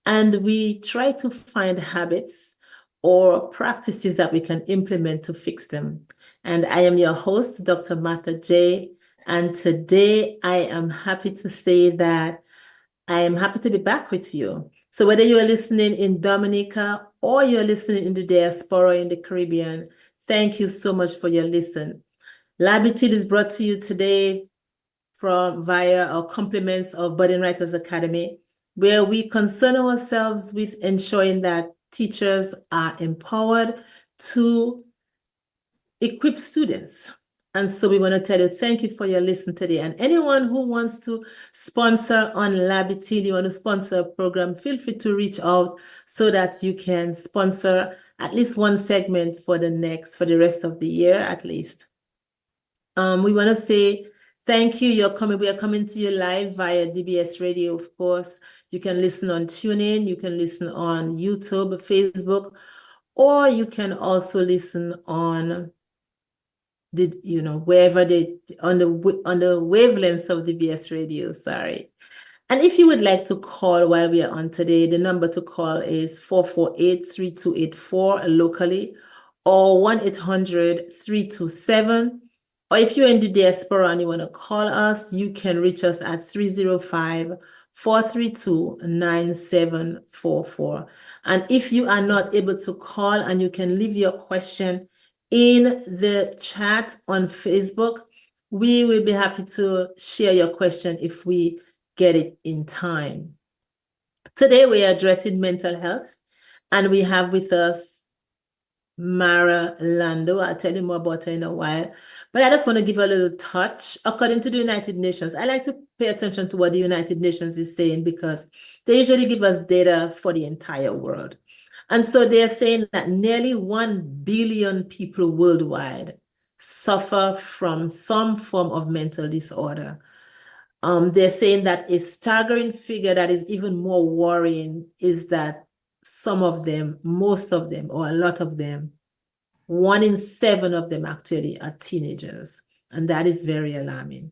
and we try to find habits or practices that we can implement to fix them. And I am your host, Dr. Martha J. And today I am happy to say that I am happy to be back with you. So whether you are listening in Dominica or you're listening in the diaspora in the Caribbean, thank you so much for your listen. Labitil is brought to you today from via our compliments of Budding Writers Academy, where we concern ourselves with ensuring that teachers are empowered to equip students. And so we want to tell you, thank you for your listen today. And anyone who wants to sponsor on Labitil, you want to sponsor a program, feel free to reach out so that you can sponsor at least one segment for the rest of the year at least. We want to say thank you. We are coming to you live via DBS Radio, of course. You can listen on TuneIn, you can listen on YouTube, Facebook, or you can also listen on wherever on the wavelengths of DBS Radio, sorry. And if you would like to call while we are on today, the number to call is 448-3284 locally, or 1-800-327. Or if you're in the diaspora and you want to call us, you can reach us at 305-432-9744. And if you are not able to call, and you can leave your question in the chat on Facebook, we will be happy to share your question if we get it in time. Today we are addressing mental health, and we have with us Marah Languedoc. I'll tell you more about her in a while, but I just want to give a little touch. According to the United Nations, I like to pay attention to what the United Nations is saying, because they usually give us data for the entire world. And so they're saying that nearly 1 billion people worldwide suffer from some form of mental disorder. They're saying that a staggering figure that is even more worrying is that some of them, most of them, or a lot of them, 1 in 7 of them actually are teenagers. And that is very alarming.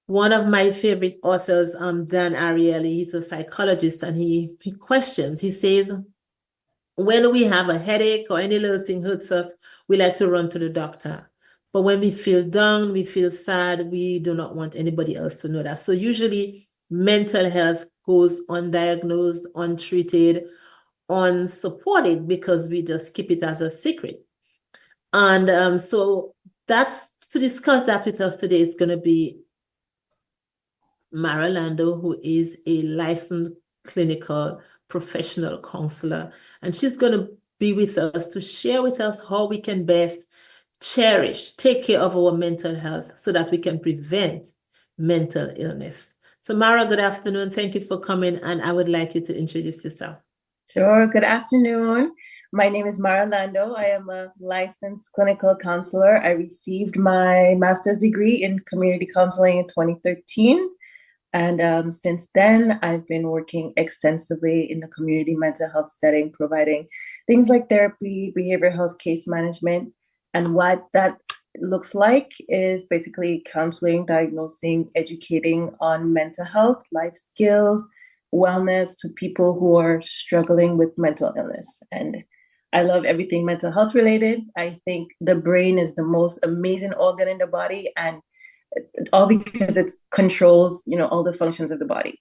One of my favorite authors, Dan Ariely, he's a psychologist, and he questions, he says, when we have a headache or any little thing hurts us, we like to run to the doctor. But when we feel down, we feel sad, we do not want anybody else to know that. So usually mental health goes undiagnosed, untreated, unsupported, because we just keep it as a secret. And so that's to discuss that with us today. It's going to be Marah Languedoc, who is a licensed clinical professional counselor, and she's going to be with us to share with us how we can best take care of our mental health so that we can prevent mental illness. So Marah, good afternoon. Thank you for coming, and I would like you to introduce yourself. Sure. Good afternoon. My name is Marah Languedoc. I am a licensed clinical counselor. I received my master's degree in community counseling in 2013. And since then, I've been working extensively in the community mental health setting, providing things like therapy, behavioral health, case management. And what that looks like is basically counseling, diagnosing, educating on mental health, life skills, wellness to people who are struggling with mental illness. And I love everything mental health related. I think the brain is the most amazing organ in the body, and all because it controls, all the functions of the body.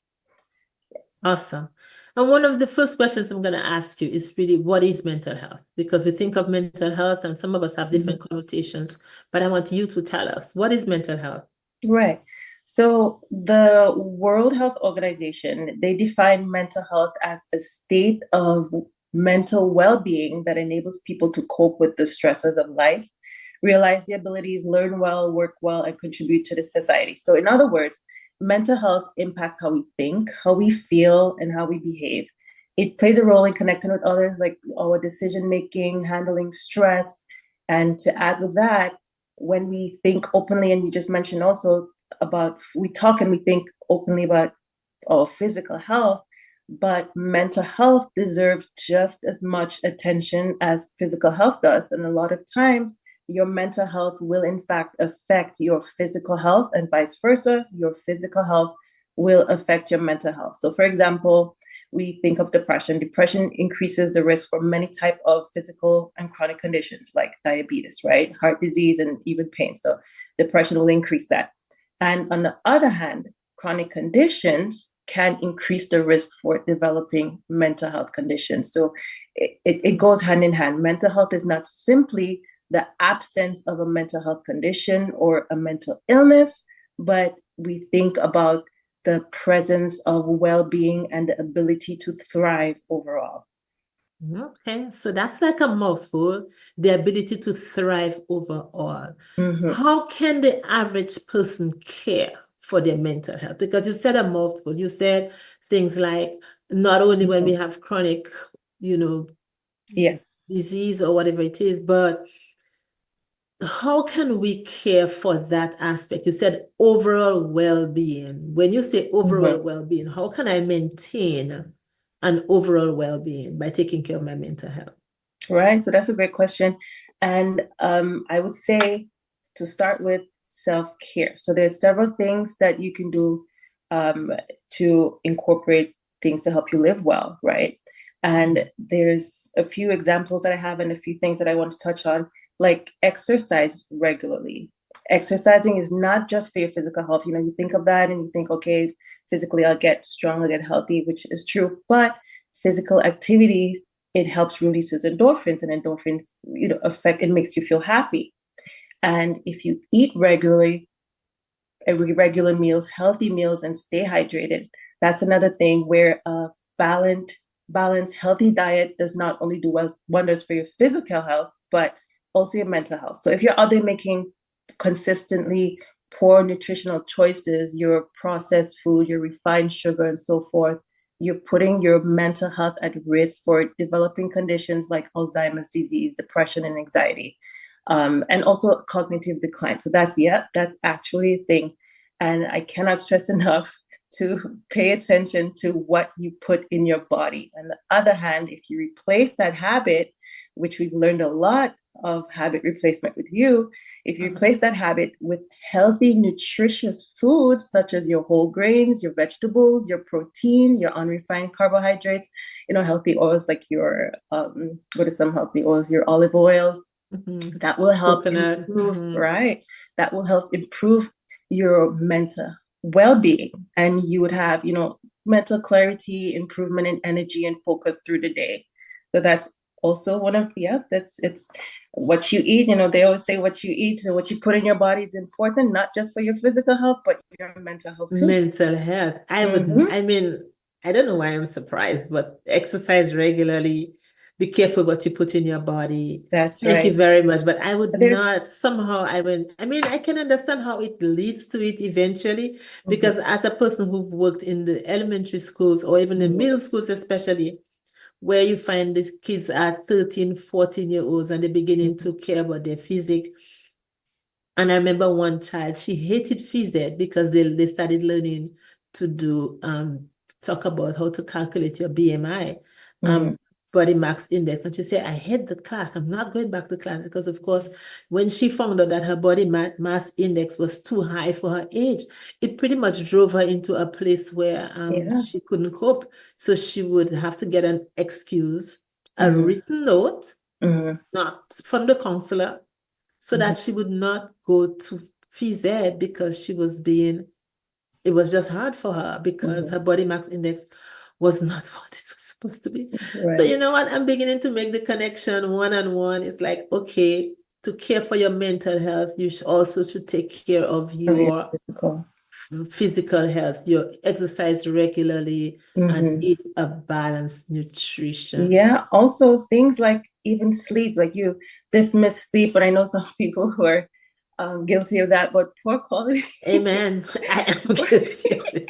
Yes. Awesome. And one of the first questions I'm going to ask you is really, what is mental health? Because we think of mental health and some of us have different connotations, but I want you to tell us, what is mental health? Right. So the World Health Organization, they define mental health as a state of mental well-being that enables people to cope with the stresses of life, realize their abilities, learn well, work well, and contribute to the society. So in other words, mental health impacts how we think, how we feel, and how we behave. It plays a role in connecting with others, like our decision-making, handling stress. And to add with that, when we think openly, and you just mentioned also about, we talk and we think openly about our physical health, but mental health deserves just as much attention as physical health does. And a lot of times, your mental health will in fact affect your physical health, and vice versa. Your physical health will affect your mental health. So for example, we think of depression. Depression increases the risk for many types of physical and chronic conditions like diabetes, right? Heart disease and even pain. So depression will increase that. And on the other hand, chronic conditions can increase the risk for developing mental health conditions. So it goes hand in hand. Mental health is not simply the absence of a mental health condition or a mental illness, but we think about the presence of well-being and the ability to thrive overall. Okay, so that's like a mouthful, the ability to thrive overall. Mm-hmm. How can the average person care for their mental health? Because you said a mouthful, you said things like not only when we have chronic, Yeah. disease or whatever it is, but how can we care for that aspect? You said overall well-being. When you say overall well-being, how can I maintain an overall well-being by taking care of my mental health? Right. So that's a great question. And I would say to start with self-care. So there's several things that you can do to incorporate things to help you live well, right? And there's a few examples that I have and a few things that I want to touch on, like exercise regularly. Exercising is not just for your physical health. You think of that and you think, okay, physically I'll get strong, I'll get healthy, which is true. But physical activity, it helps releases endorphins, and endorphins, it makes you feel happy. And if you eat regularly, regular meals, healthy meals, and stay hydrated, that's another thing where a balanced, healthy diet does not only do wonders for your physical health, but also your mental health. So if you're out there making consistently poor nutritional choices, your processed food, your refined sugar, and so forth, you're putting your mental health at risk for developing conditions like Alzheimer's disease, depression, and anxiety, and also cognitive decline. So that's actually a thing. And I cannot stress enough to pay attention to what you put in your body. On the other hand, if you replace that habit, which we've learned a lot of habit replacement with you, if you replace that habit with healthy, nutritious foods, such as your whole grains, your vegetables, your protein, your unrefined carbohydrates, healthy oils like your, what are some healthy oils? Your olive oils, that will help improve, right? That will help improve your mental well-being. And you would have, mental clarity, improvement in energy and focus through the day. So that's also one of, it's what you eat. They always say what you eat and what you put in your body is important, not just for your physical health, but your mental health too. Mental health. I don't know why I'm surprised, but exercise regularly. Be careful what you put in your body. That's Thank right. you very much. But I would not somehow, I can understand how it leads to it eventually, because as a person who've worked in the elementary schools or even the middle schools, especially, where you find the kids are 13, 14-year-olds and they're beginning to care about their physique. And I remember one child, she hated phys ed because they started learning to do, talk about how to calculate your BMI, body mass index. And she said, I hate the class. I'm not going back to class because, of course, when she found out that her body mass index was too high for her age, it pretty much drove her into a place where she couldn't cope. So she would have to get an excuse, a written note, not from the counselor, so that she would not go to phys ed because it was just hard for her because her body mass index was not what it was supposed to be. Right. So you know what? I'm beginning to make the connection one-on-one. It's like, okay, to care for your mental health, you should take care of your physical health, your exercise regularly, and eat a balanced nutrition. Yeah. Also things like even sleep, like you dismiss sleep, but I know some people who are guilty of that, but poor quality. Amen. I am guilty of it.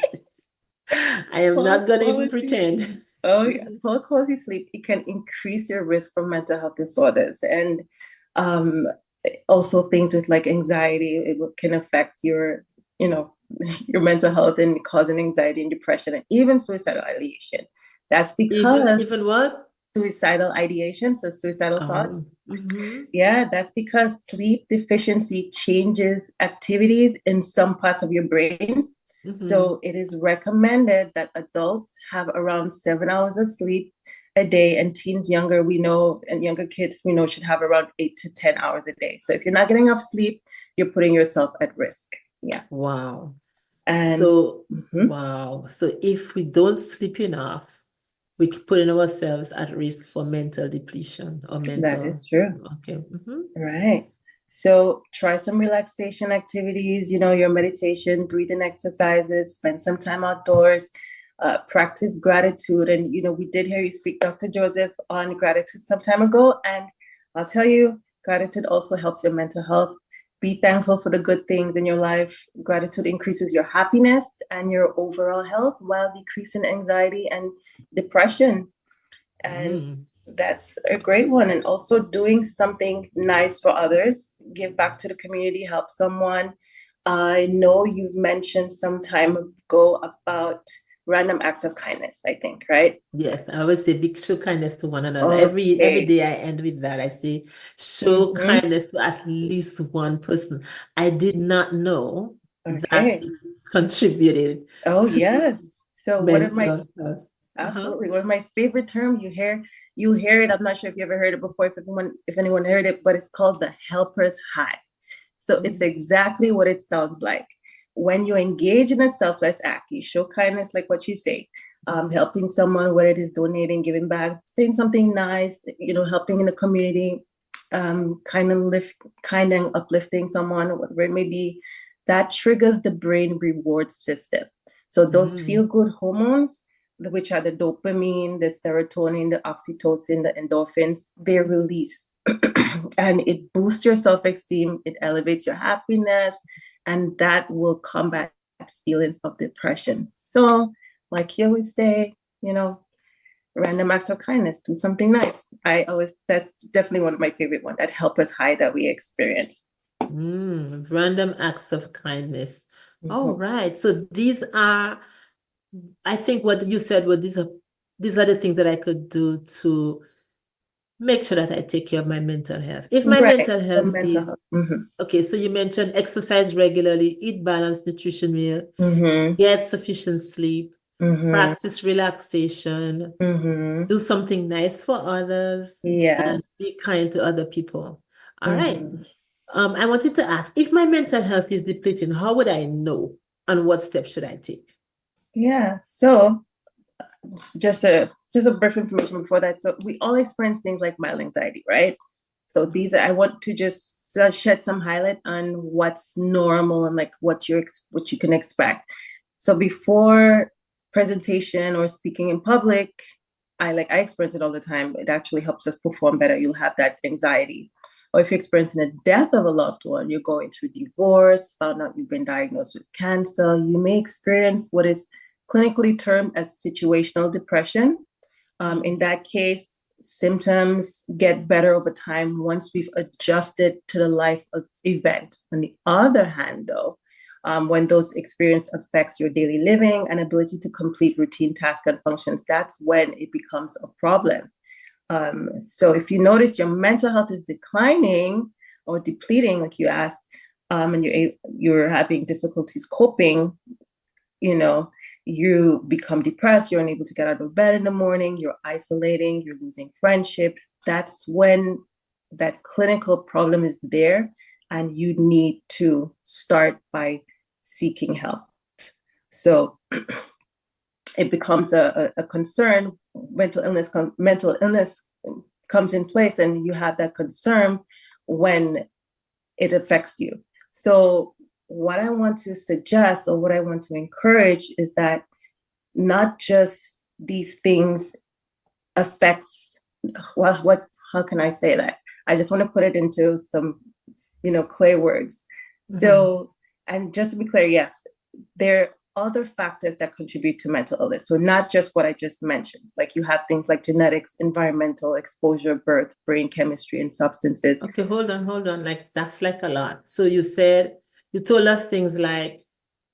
I am not going to even pretend. Oh, yes. Poor quality sleep, it can increase your risk for mental health disorders. And also things with like anxiety, it can affect your, your mental health and causing anxiety and depression and even suicidal ideation. That's because even what? Suicidal ideation, so suicidal thoughts. Yeah, that's because sleep deficiency changes activities in some parts of your brain So it is recommended that adults have around 7 hours of sleep a day, and teens younger, we know, and younger kids, we know, should have around 8 to 10 hours a day. So if you're not getting enough sleep, you're putting yourself at risk. Yeah. Wow. And So, wow. So if we don't sleep enough, we're putting ourselves at risk for mental depletion or that mental. is true. Okay. Right. So try some relaxation activities, your meditation, breathing exercises, spend some time outdoors, practice gratitude. And, we did hear you speak, Dr. Joseph, on gratitude some time ago. And I'll tell you, gratitude also helps your mental health. Be thankful for the good things in your life. Gratitude increases your happiness and your overall health while decreasing anxiety and depression. And that's a great one. And also doing something nice for others, give back to the community, help someone. I know you've mentioned some time ago about random acts of kindness, I think, right? Yes, I always say big show kindness to one another. Every day I end with that. I say show kindness to at least one person. I did not know that it contributed Oh, to yes. So one of my mental health. absolutely one of my favorite terms, you hear it. I'm not sure if you ever heard it before, if anyone heard it, but it's called the helper's high. So it's exactly what it sounds like. When you engage in a selfless act, you show kindness, like what you say, helping someone, whether it is donating, giving back, saying something nice, helping in the community, kind and uplifting someone, whatever it may be, that triggers the brain reward system. So those feel-good hormones, which are the dopamine, the serotonin, the oxytocin, the endorphins, they're released. And it boosts your self-esteem, it elevates your happiness, and that will combat feelings of depression. So, like you always say, random acts of kindness, do something nice. That's definitely one of my favorite ones, that help us high that we experience. Random acts of kindness. All right. So these are, I think what you said, these are the things that I could do to make sure that I take care of my mental health. If my mental health is okay, so you mentioned exercise regularly, eat balanced nutrition meal, get sufficient sleep, practice relaxation, do something nice for others, and be kind to other people. All right. I wanted to ask, if my mental health is depleting, how would I know, and what steps should I take? Yeah. So just a brief information before that. So we all experience things like mild anxiety, right? So I want to just shed some highlight on what's normal and like what you can expect. So before presentation or speaking in public, I experience it all the time. It actually helps us perform better. You'll have that anxiety. Or if you're experiencing the death of a loved one, you're going through divorce, found out you've been diagnosed with cancer, you may experience what is clinically termed as situational depression. In that case, symptoms get better over time once we've adjusted to the life event. On the other hand, though, when those experience affects your daily living and ability to complete routine tasks and functions, that's when it becomes a problem. So if you notice your mental health is declining or depleting, like you asked, and you're having difficulties coping, you become depressed, you're unable to get out of bed in the morning, you're isolating, you're losing friendships, that's when that clinical problem is there, and you need to start by seeking help. So it becomes a concern. Mental illness comes in place, and you have that concern when it affects you. So what I want to suggest, or what I want to encourage, is that not just these things affects, how can I say that? I just want to put it into some, clear words. So, and just to be clear, yes, there are other factors that contribute to mental illness. So not just what I just mentioned, like you have things like genetics, environmental exposure, birth, brain chemistry, and substances. Okay, hold on. That's like a lot. So you told us things like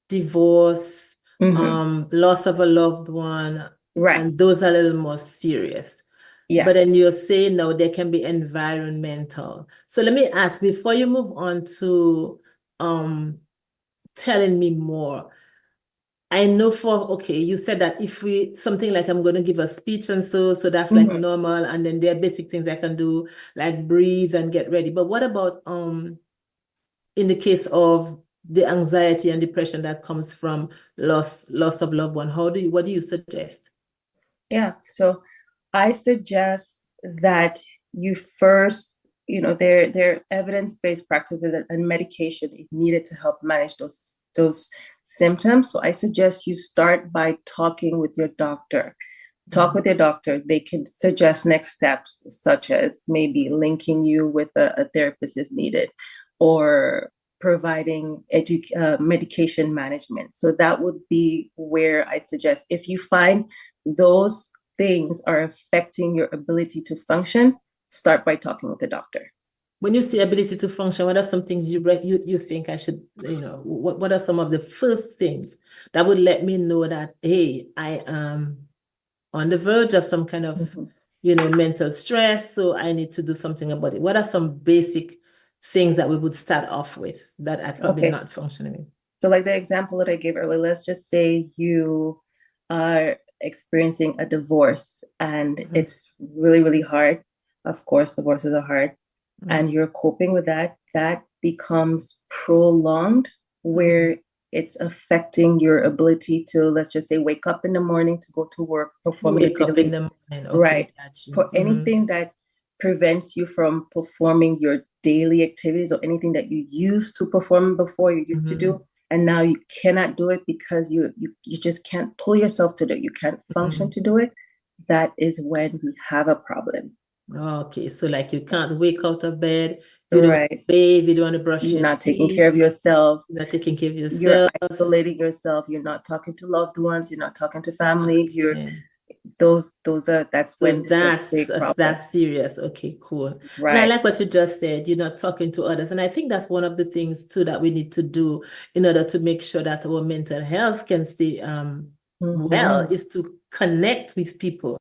divorce, loss of a loved one, right? And those are a little more serious. Yes. But then you're saying now there can be environmental. So let me ask, before you move on to telling me more, I know okay, you said that if something like I'm going to give a speech and so that's like Mhm. normal. And then there are basic things I can do, like breathe and get ready. But what about, in the case of the anxiety and depression that comes from loss of loved one? What do you suggest? Yeah. So I suggest that you first, there are evidence-based practices and medication if needed to help manage those symptoms. So I suggest you start by talking with your doctor. Talk with your doctor. They can suggest next steps, such as maybe linking you with a therapist if needed, or providing medication management. So that would be where I suggest, if you find those things are affecting your ability to function, start by talking with the doctor. When you say ability to function, what are some things you think I should, what are some of the first things that would let me know that, hey, I am on the verge of some kind of, mental stress, so I need to do something about it? What are some basic things that we would start off with that I probably Okay. not functioning? So like the example that I gave earlier, let's just say you are experiencing a divorce and it's really, really hard. Of course, divorces are hard. And you're coping with that. That becomes prolonged, where it's affecting your ability to, let's just say, wake up in the morning to go to work, perform your Wake up in daily, the morning. Okay, right. got you. For anything that prevents you from performing your daily activities, or anything that you used to perform before, you used to do, and now you cannot do it because you just can't pull yourself to do it. You can't function to do it. That is when we have a problem. Okay, so like you can't wake out of bed, you don't Right. bathe, you don't want to brush You're your not taking care teeth, of yourself. you're not taking care of You're yourself. isolating yourself. You're not talking to loved ones. You're not talking to family. You're Okay. those are that's So when it's a big problem. that's serious. Okay, cool. And I Right. like what you just said, you're not talking to others. And I think that's one of the things too that we need to do in order to make sure that our mental health can stay well, is to connect with people.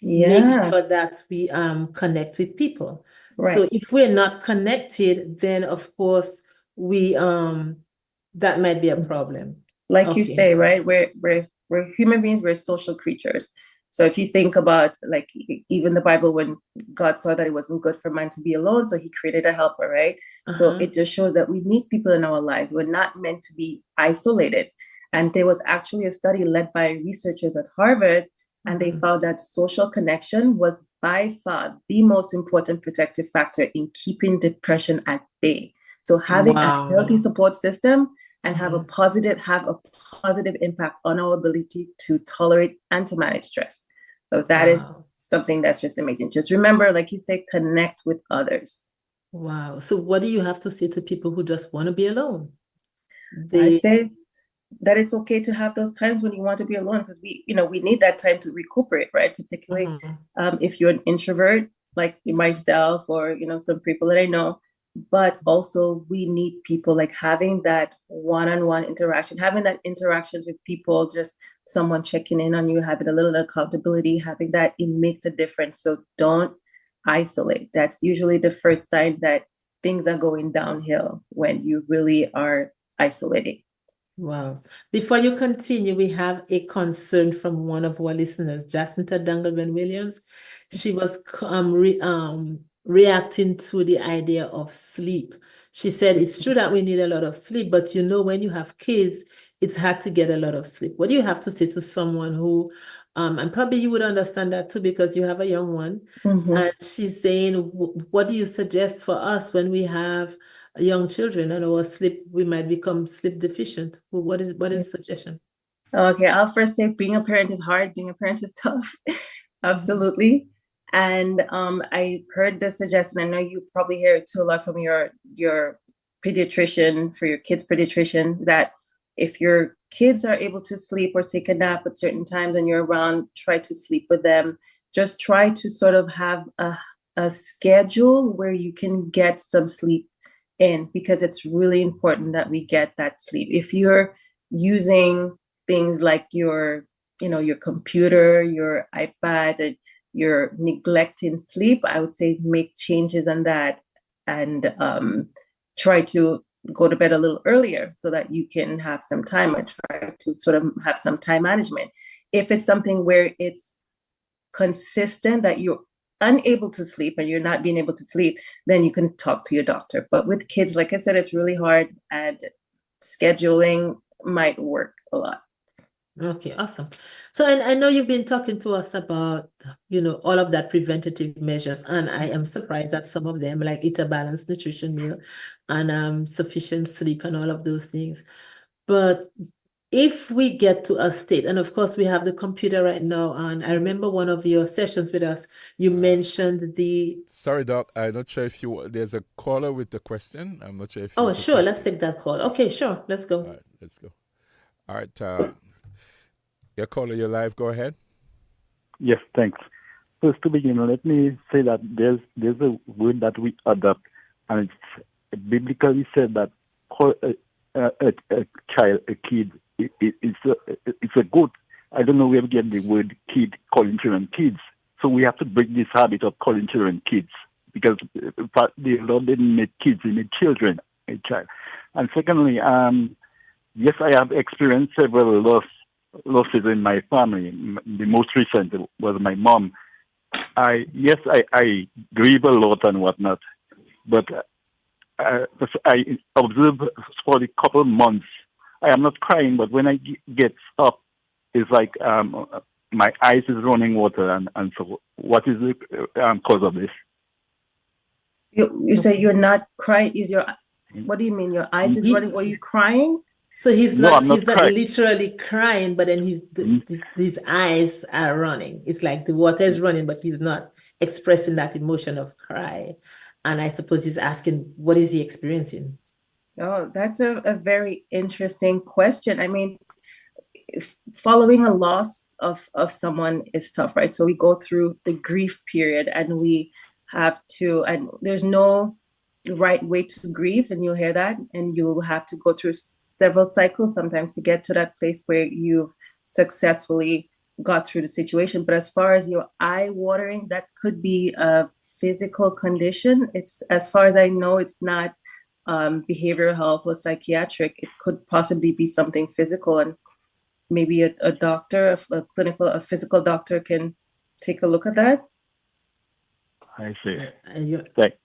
Make sure Yes. that we connect with people. So Right. if we're not connected, then of course we that might be a problem. Like you Okay. say, right? We're human beings. We're social creatures. So if you think about, like, even the Bible, when God saw that it wasn't good for man to be alone, so he created a helper, right? So it just shows that we need people in our lives. We're not meant to be isolated. And there was actually a study led by researchers at Harvard, and they found that social connection was by far the most important protective factor in keeping depression at bay. So having a healthy Wow. support system and have a positive impact on our ability to tolerate and to manage stress. So that is Wow. something that's just amazing. Just remember, like you say, connect with others. Wow. So what do you have to say to people who just want to be alone? I They say that it's okay to have those times when you want to be alone, because we need that time to recuperate, right? Particularly if you're an introvert like myself, or some people that I know. But also we need people, like having that one-on-one interaction, having that interactions with people, just someone checking in on you, having a little accountability, having that, it makes a difference. So don't isolate. That's usually the first sign that things are going downhill, when you really are isolating. Wow. Before you continue, we have a concern from one of our listeners, Jacinta Dangleman Williams. She was reacting to the idea of sleep. She said it's true that we need a lot of sleep, but when you have kids, it's hard to get a lot of sleep. What do you have to say to someone who, and probably you would understand that too because you have a young one, and she's saying, what do you suggest for us when we have young children and our sleep, we might become sleep deficient? What is the suggestion? Okay, I'll first say being a parent is hard. Being a parent is tough. Absolutely. And I heard the suggestion. I know you probably hear it too a lot from your pediatrician, for your kids' pediatrician, that if your kids are able to sleep or take a nap at certain times and you're around, try to sleep with them. Just try to sort of have a schedule where you can get some sleep in, because it's really important that we get that sleep. If you're using things like your computer, your iPad, and you're neglecting sleep, I would say make changes on that, and try to go to bed a little earlier so that you can have some time and try to sort of have some time management. If it's something where it's consistent that you're unable to sleep and you're not being able to sleep, then you can talk to your doctor. But with kids, like I said, it's really hard, and scheduling might work a lot. Okay, awesome. So I know you've been talking to us about, all of that preventative measures, and I am surprised that some of them, like eat a balanced nutrition meal and sufficient sleep and all of those things. But if we get to a state, and of course we have the computer right now, and I remember one of your sessions with us, you mentioned the. Sorry, Doc. I'm not sure if there's a caller with the question. I'm not sure if you Oh, could sure, take let's it. take that call. Okay, sure, let's All go. right, let's go. All right, your caller, you're live. Go ahead. Yes, thanks. First to begin, let me say that there's a word that we adopt, and it's biblically said that call a child a kid. It's a good. I don't know where we get the word kid, calling children kids. So we have to break this habit of calling children kids, because the Lord didn't make kids; He made children, a child. And secondly, yes, I have experienced several losses in my family. The most recent was my mom. I grieve a lot and whatnot, but I observe for the couple of months. I am not crying, but when I get up, it's like my eyes is running water, and so what is the cause of this? You say you're not crying. What do you mean? Your eyes is running? Are you crying? So he's No, I'm not crying. literally crying, but then his eyes are running. It's like the water is running, but he's not expressing that emotion of cry. And I suppose he's asking, what is he experiencing? Oh, that's a very interesting question. I mean, following a loss of someone is tough, right? So we go through the grief period, and we have to, and there's no right way to grieve, and you'll hear that, and you will have to go through several cycles sometimes to get to that place where you've successfully got through the situation. But as far as your eye watering, that could be a physical condition. It's, as far as I know, it's not behavioral health or psychiatric. It could possibly be something physical, and maybe a doctor, a physical doctor can take a look at that. I see.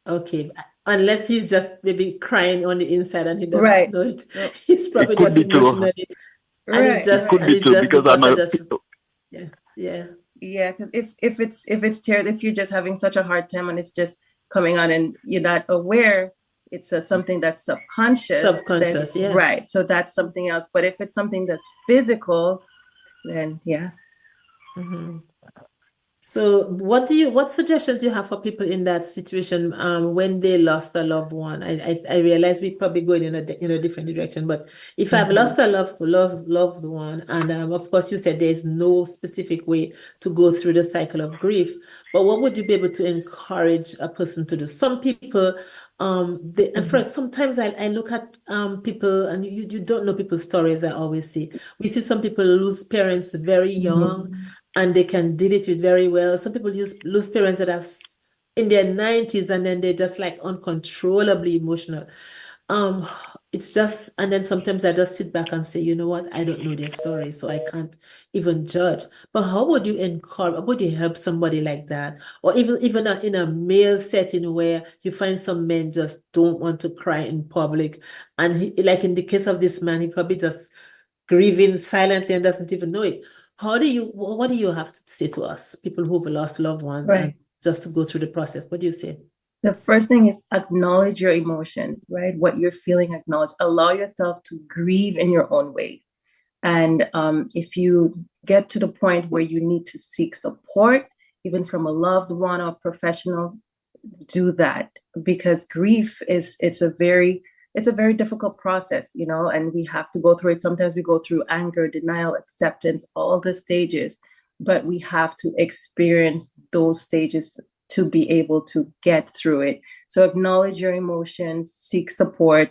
Okay, unless he's just maybe crying on the inside and he doesn't know it. So, He's probably it could just be true. emotionally, and it's just It could be true, the because I'm water a. just. Yeah. Because if it's tears, if you're just having such a hard time and it's just coming on and you're not aware, it's something that's subconscious. Yeah. Right. So that's something else. But if it's something that's physical, then yeah. Mm-hmm. So what suggestions do you have for people in that situation when they lost a loved one? I realize we probably going in a different direction, but if I've lost a loved one, and of course you said there's no specific way to go through the cycle of grief, but what would you be able to encourage a person to do? Some people, and first, sometimes I look at people, and you don't know people's stories. I always see, we see some people lose parents very young, and they can deal it with very well. Some people lose parents that are in their 90s, and then they're just like uncontrollably emotional. It's just, and then sometimes I just sit back and say, you know what, I don't know their story, so I can't even judge. But how would you encourage, how would you help somebody like that? Or even in a male setting where you find some men just don't want to cry in public. And like in the case of this man, he probably just grieving silently and doesn't even know it. What do you have to say to us, people who've lost loved ones, and just to go through the process? What do you say? The first thing is acknowledge your emotions, right? What you're feeling, acknowledge. Allow yourself to grieve in your own way. And if you get to the point where you need to seek support, even from a loved one or professional, do that, because grief it's a very difficult process, and we have to go through it. Sometimes we go through anger, denial, acceptance, all the stages, but we have to experience those stages to be able to get through it. So acknowledge your emotions, seek support,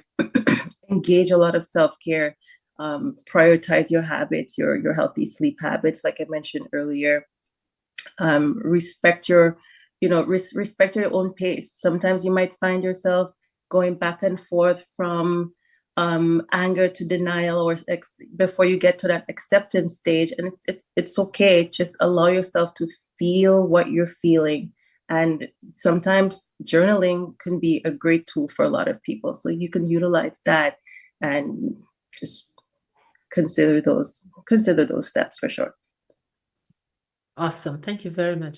engage a lot of self-care, prioritize your habits, your healthy sleep habits, like I mentioned earlier. Respect your respect your own pace. Sometimes you might find yourself going back and forth from anger to denial, or before you get to that acceptance stage. And it's okay. Just allow yourself to feel what you're feeling. And sometimes journaling can be a great tool for a lot of people. So you can utilize that and just consider those steps for sure. Awesome. Thank you very much.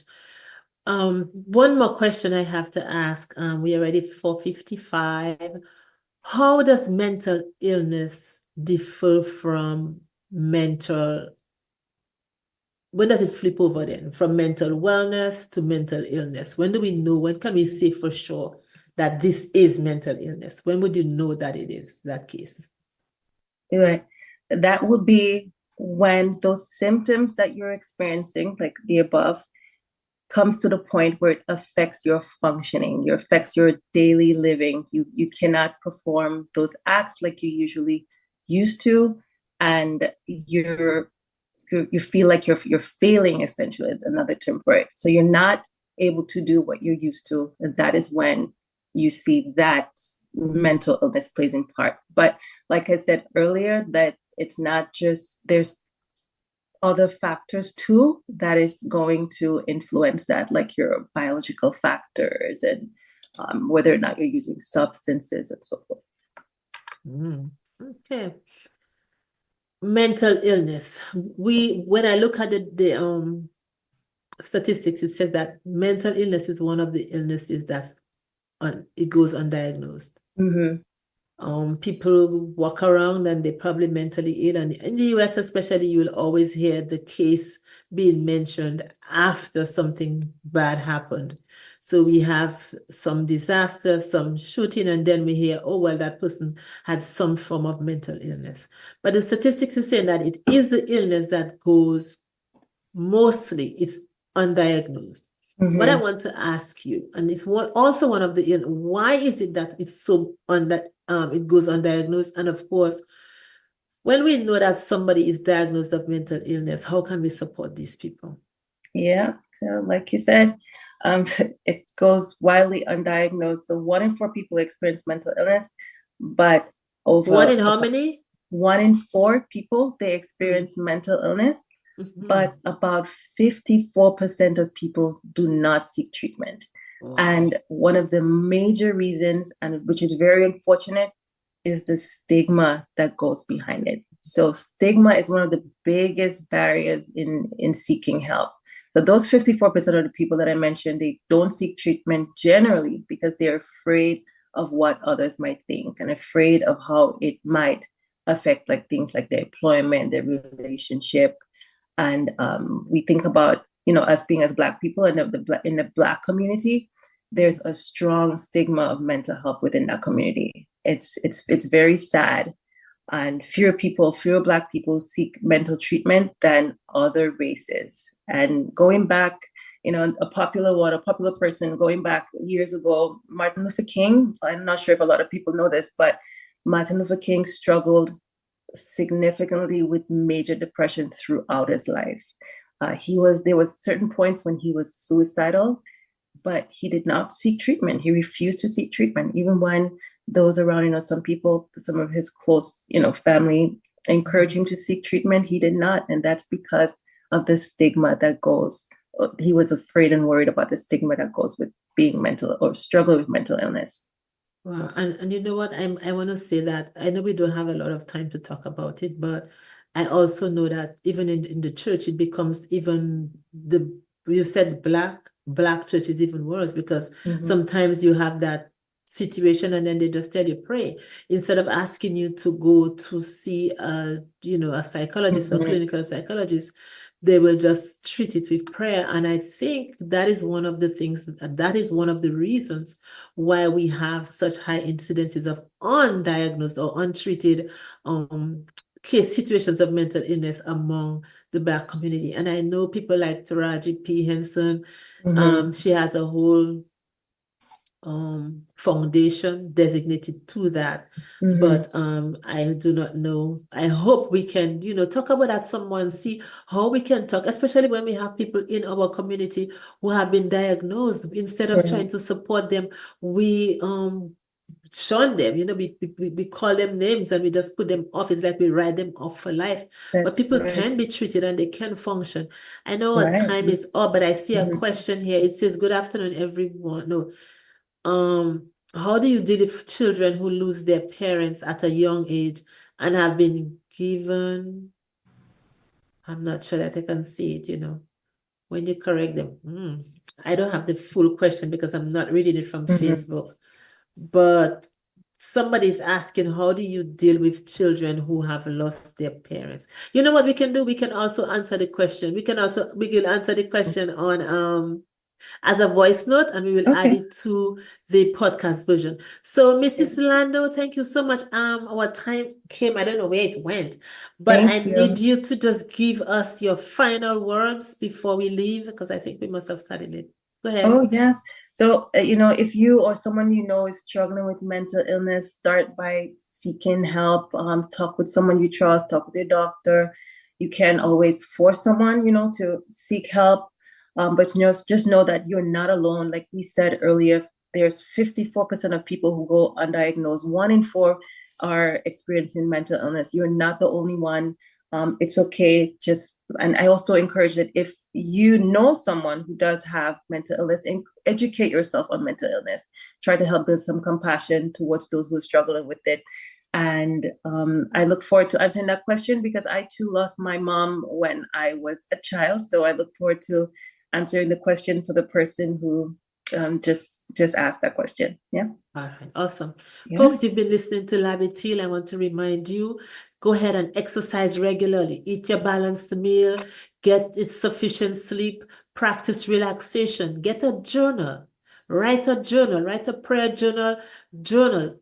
One more question I have to ask. We are ready for 55. How does mental illness differ from mental? When does it flip over then from mental wellness to mental illness? When do we know? When can we say for sure that this is mental illness? When would you know that it is that case? Right. That would be when those symptoms that you're experiencing, like the above, comes to the point where it affects your functioning, it affects your daily living. You cannot perform those acts like you usually used to, and you feel like you're failing, essentially, another term for it. So you're not able to do what you're used to, and that is when you see that mental illness plays in part. But like I said earlier, that it's not just, there's other factors too that is going to influence that, like your biological factors and whether or not you're using substances and so forth. Okay. Mental illness. When I look at the statistics, it says that mental illness is one of the illnesses that's it goes undiagnosed. People walk around and they're probably mentally ill, and in the US especially, you will always hear the case being mentioned after something bad happened. So we have some disaster, some shooting, and then we hear, oh, well, that person had some form of mental illness. But the statistics is saying that it is the illness that goes mostly, it's undiagnosed. What I want to ask you, and it's also one of the, why is it that it's so it goes undiagnosed? And of course, when we know that somebody is diagnosed of mental illness, how can we support these people? Yeah, like you said, it goes widely undiagnosed. So 1 in 4 people experience mental illness, but over 1 in how many? 1 in 4 people, they experience mental illness. But about 54% of people do not seek treatment. Wow. And one of the major reasons, and which is very unfortunate, is the stigma that goes behind it. So stigma is one of the biggest barriers in seeking help. So those 54% of the people that I mentioned, they don't seek treatment generally because they're afraid of what others might think and afraid of how it might affect like things like their employment, their relationship. And we think about, us being as Black people in the Black community, there's a strong stigma of mental health within that community. It's very sad, and fewer Black people seek mental treatment than other races. And going back, a popular person going back years ago, Martin Luther King. I'm not sure if a lot of people know this, but Martin Luther King struggled significantly with major depression throughout his life. There was certain points when he was suicidal, but he did not seek treatment. He refused to seek treatment, even when those around, some of his close, family encouraged him to seek treatment. He did not, and that's because of the stigma that goes. He was afraid and worried about the stigma that goes with being mental or struggling with mental illness. Wow. And you know what? I want to say that I know we don't have a lot of time to talk about it, but I also know that even in the church, it becomes even you said black church is even worse because sometimes you have that situation and then they just tell you pray instead of asking you to go to see a psychologist or clinical psychologist. They will just treat it with prayer. And I think that is one of the things, that is one of the reasons why we have such high incidences of undiagnosed or untreated case situations of mental illness among the Black community. And I know people like Taraji P. Henson, she has a whole foundation designated to that. But I do not know. I hope we can, talk about that, someone see how we can talk, especially when we have people in our community who have been diagnosed. Instead of trying to support them, we shun them. We call them names and we just put them off. It's like we write them off for life. But That's people right. can be treated and they can function. I know our Right. time is up, but I see a Mhm. question here. It says, "Good afternoon, everyone." No. How do you deal with children who lose their parents at a young age and have been given? I'm not sure that I can see it, when you correct them. I don't have the full question because I'm not reading it from Mhm. Facebook. But somebody's asking, how do you deal with children who have lost their parents? You know what we can do? We can also answer the question. We can answer the question on as a voice note, and we will add Okay. it to the podcast version. So, Mrs. Lando, thank you so much. Our time came, I don't know where it went, but I Thank you. need you to just give us your final words before we leave, because I think we must have started it. Go ahead. Oh, yeah. So, if you or someone you know is struggling with mental illness, start by seeking help. Talk with someone you trust, talk with your doctor. You can always force someone, to seek help. But just know that you're not alone. Like we said earlier, there's 54% of people who go undiagnosed. 1 in 4 are experiencing mental illness. You're not the only one. It's okay. And I also encourage that if you know someone who does have mental illness, educate yourself on mental illness. Try to help build some compassion towards those who are struggling with it. And I look forward to answering that question because I too lost my mom when I was a child. So I look forward to answering the question for the person who just asked that question. Yeah. All right, awesome. Yeah. Folks, you've been listening to Labby Teal. I want to remind you, go ahead and exercise regularly. Eat your balanced meal, get sufficient sleep, practice relaxation, get a journal. Write a journal, write a prayer journal,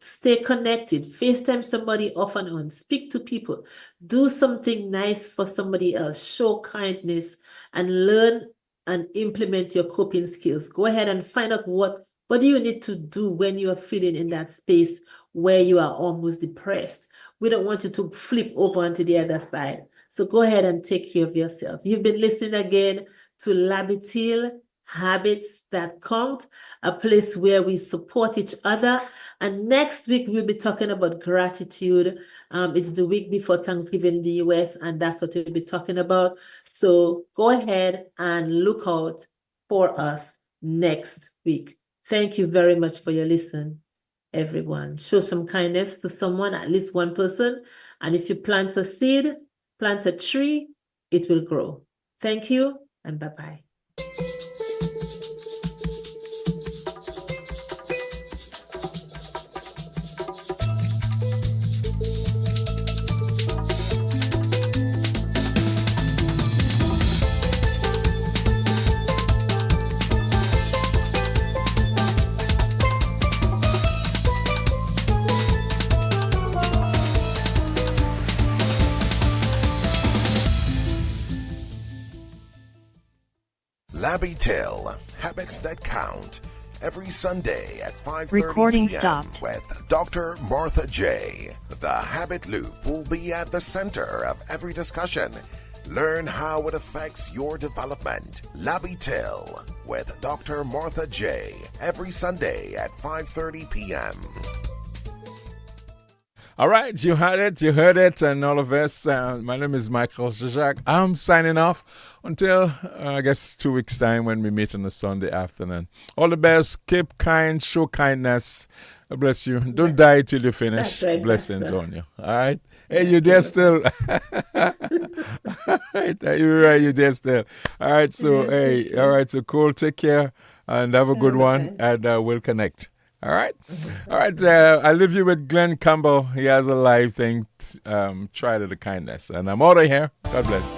stay connected, FaceTime somebody off and on, speak to people, do something nice for somebody else, show kindness, and learn and implement your coping skills. Go ahead and find out what do you need to do when you are feeling in that space where you are almost depressed. We don't want you to flip over onto the other side. So go ahead and take care of yourself. You've been listening again to Labby Teal, Habits That Count, a place where we support each other. And next week, we'll be talking about gratitude. It's the week before Thanksgiving in the US, and that's what we'll be talking about. So go ahead and look out for us next week. Thank you very much for your listen, everyone. Show some kindness to someone, at least one person. And if you plant a seed, plant a tree, it will grow. Thank you and bye-bye. Labby Teal, Habits That Count, every Sunday at 5:30 Recording p.m. stopped. with Dr. Martha J. The Habit Loop will be at the center of every discussion. Learn how it affects your development. Labby Teal with Dr. Martha J. every Sunday at 5:30 p.m. All right, you heard it, and all of us. My name is Michael Zizak. I'm signing off until, I guess, 2 weeks' time when we meet on a Sunday afternoon. All the best. Keep kind. Show kindness. Bless you. Don't die till you finish. That's right, Blessings Pastor. on you. All right? Hey, you there still? All right, you there still? All right, so, hey, all right, so cool. Take care and have a good one, and we'll connect. All right? All right, I leave you with Glenn Campbell. He has a live thing, Try to the Kindness. And I'm out of here. God bless.